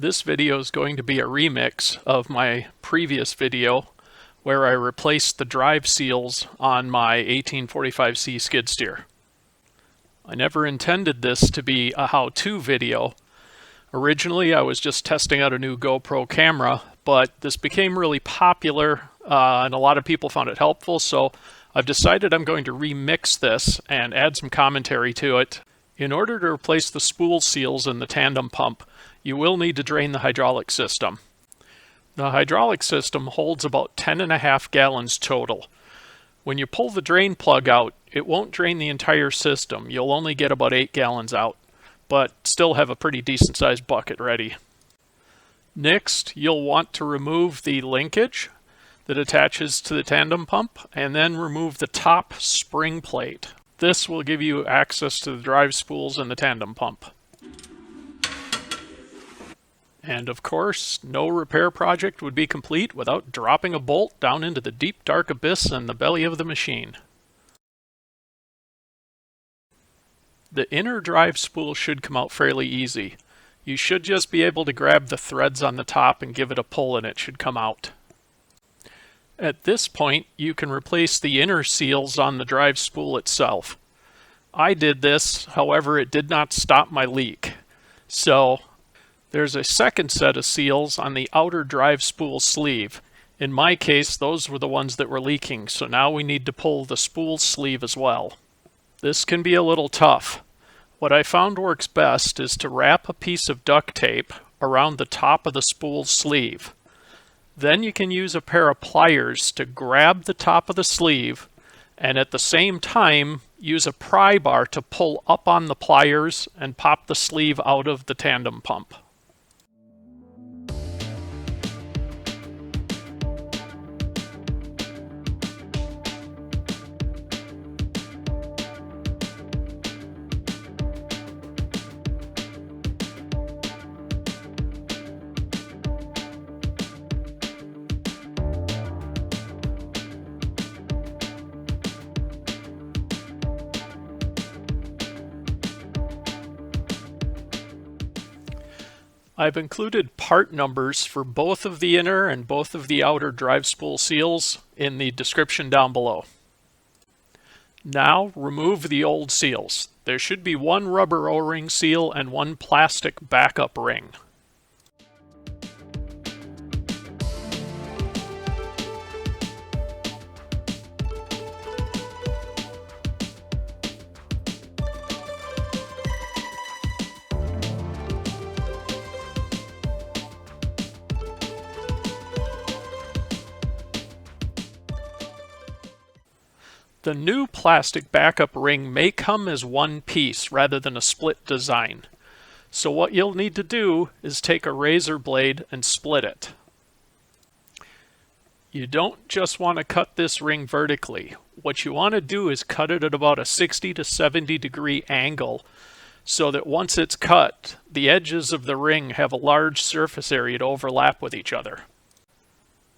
This video is going to be a remix of my previous video where I replaced the drive seals on my 1845C skid steer. I never intended this to be a how-to video. Originally I was just testing out a new GoPro camera, but this became really popular and a lot of people found it helpful, so I've decided I'm going to remix this and add some commentary to it. In order to replace the spool seals in the tandem pump, you will need to drain the hydraulic system. The hydraulic system holds about 10.5 gallons total. When you pull the drain plug out, it won't drain the entire system. You'll only get about 8 gallons out, but still have a pretty decent sized bucket ready. Next, you'll want to remove the linkage that attaches to the tandem pump and then remove the top spring plate. This will give you access to the drive spools in the tandem pump. And of course, no repair project would be complete without dropping a bolt down into the deep dark abyss in the belly of the machine. The inner drive spool should come out fairly easy. You should just be able to grab the threads on the top and give it a pull and it should come out. At this point, you can replace the inner seals on the drive spool itself. I did this, however, it did not stop my leak. So, there's a second set of seals on the outer drive spool sleeve. In my case, those were the ones that were leaking, so now we need to pull the spool sleeve as well. This can be a little tough. What I found works best is to wrap a piece of duct tape around the top of the spool sleeve. Then you can use a pair of pliers to grab the top of the sleeve and at the same time use a pry bar to pull up on the pliers and pop the sleeve out of the tandem pump. I've included part numbers for both of the inner and both of the outer drive spool seals in the description down below. Now remove the old seals. There should be one rubber O-ring seal and one plastic backup ring. The new plastic backup ring may come as one piece rather than a split design. So what you'll need to do is take a razor blade and split it. You don't just want to cut this ring vertically. What you want to do is cut it at about a 60 to 70 degree angle so that once it's cut, the edges of the ring have a large surface area to overlap with each other.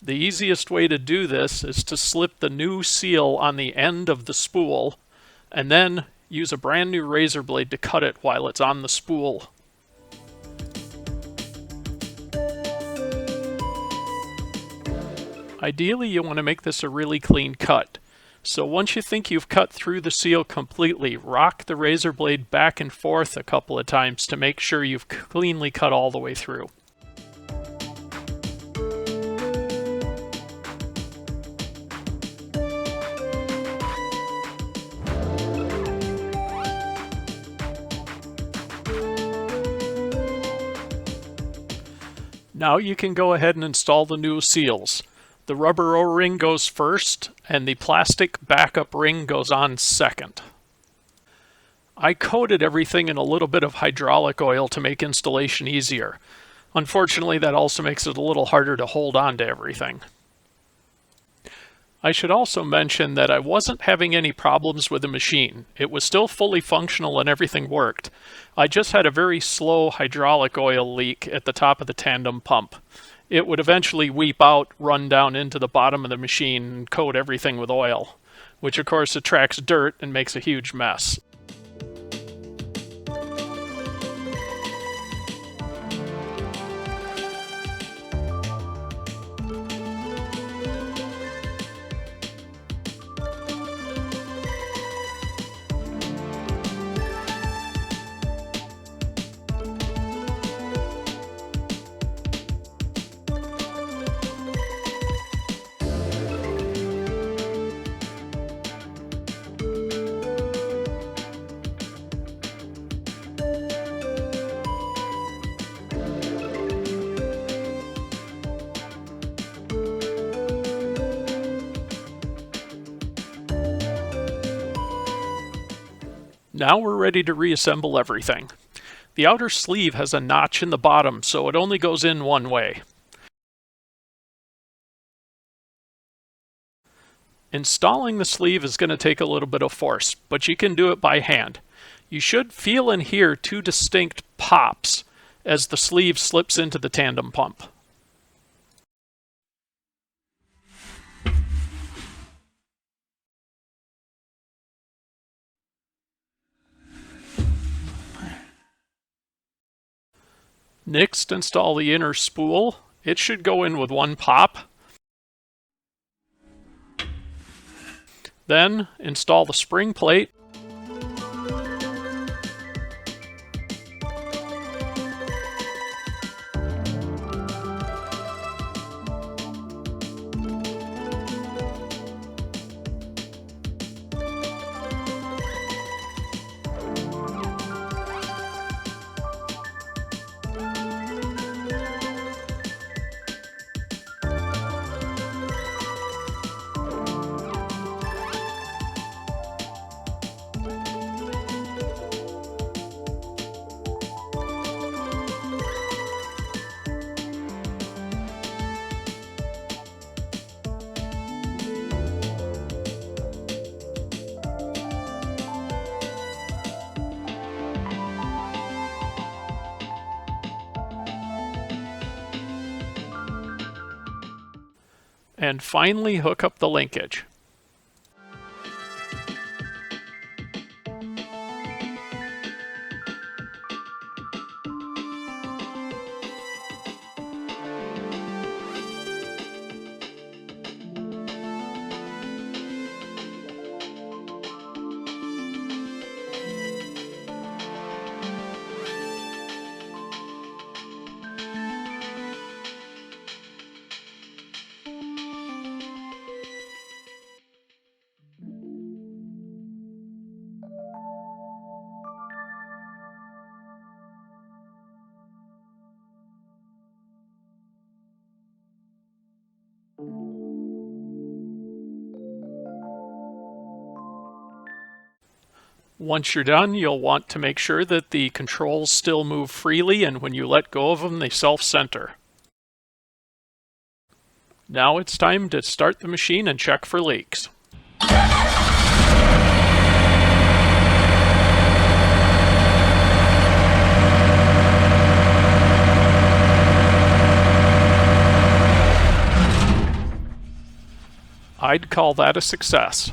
The easiest way to do this is to slip the new seal on the end of the spool and then use a brand new razor blade to cut it while it's on the spool. Ideally, you want to make this a really clean cut. So once you think you've cut through the seal completely, rock the razor blade back and forth a couple of times to make sure you've cleanly cut all the way through. Now you can go ahead and install the new seals. The rubber O-ring goes first, and the plastic backup ring goes on second. I coated everything in a little bit of hydraulic oil to make installation easier. Unfortunately, that also makes it a little harder to hold on to everything. I should also mention that I wasn't having any problems with the machine. It was still fully functional and everything worked. I just had a very slow hydraulic oil leak at the top of the tandem pump. It would eventually weep out, run down into the bottom of the machine, and coat everything with oil, which of course attracts dirt and makes a huge mess. Now we're ready to reassemble everything. The outer sleeve has a notch in the bottom, so it only goes in one way. Installing the sleeve is going to take a little bit of force, but you can do it by hand. You should feel and hear two distinct pops as the sleeve slips into the tandem pump. Next, install the inner spool. It should go in with one pop. Then, install the spring plate. And finally hook up the linkage. Once you're done, you'll want to make sure that the controls still move freely, and when you let go of them, they self-center. Now it's time to start the machine and check for leaks. I'd call that a success.